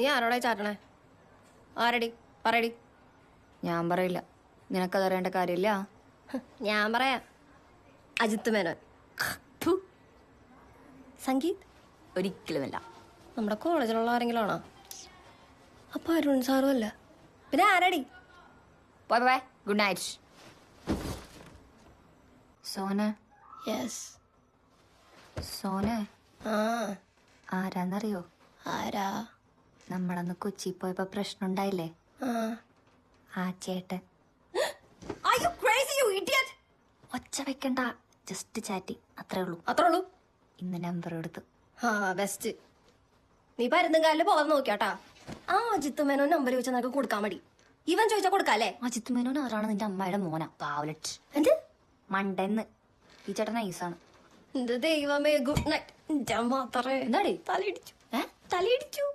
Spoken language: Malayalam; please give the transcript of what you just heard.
നീ ആരോടെ ചാറ്റണേ? ആരടി പറയടി. ഞാൻ പറയില്ല, നിനക്കതറിയേണ്ട കാര്യമില്ല. ഞാൻ പറയാം. അജിത്ത് മേനോൻ. സംഗീത് ഒരിക്കലുമല്ല. നമ്മുടെ കോളേജിലുള്ള ആരെങ്കിലും ആണോ? അപ്പൊ അരുൺ സാറും അല്ല. പിന്നെ ആരടി? Bye good night. Sona. Yes. Sona ആ ആരാന്നറിയോ? ആരാ? നമ്മളന്ന് കൊച്ചി പോയപ്പോ പ്രശ്നം ഉണ്ടായില്ലേ? ആ ചേട്ടൻ. ഒച്ച വെക്കണ്ട, ജസ്റ്റ് ചാറ്റിങ്, അത്രേ ഉള്ളൂ. അത്രേ ഉള്ളൂ. ഇന്ന് നമ്പർ എടുത്തു. ആ ബെസ്റ്റ്. നീ പരുന്നുകാലില് പോകാൻ നോക്കിയാട്ടാ. ആ അജിത്ത് മേനോൻ നമ്പർ ചോദിച്ചാൽ നിനക്ക് കൊടുക്കാൻ മടി. ഇവൻ ചോദിച്ചാ കൊടുക്കാല്ലേ? അജിത്ത് മേനോൻ ആരാണ്? നിന്റെ അമ്മയുടെ മോനാ. പാവലറ്റ്. എന്ത് മണ്ടെന്ന്. ഈ ചേട്ടൻ നൈസാണ്. എന്റെ ദൈവമേ, ഗുഡ് നൈറ്റ്. മാത്രമേ എന്താടി തലയിടിച്ചു. തലയിടിച്ചു.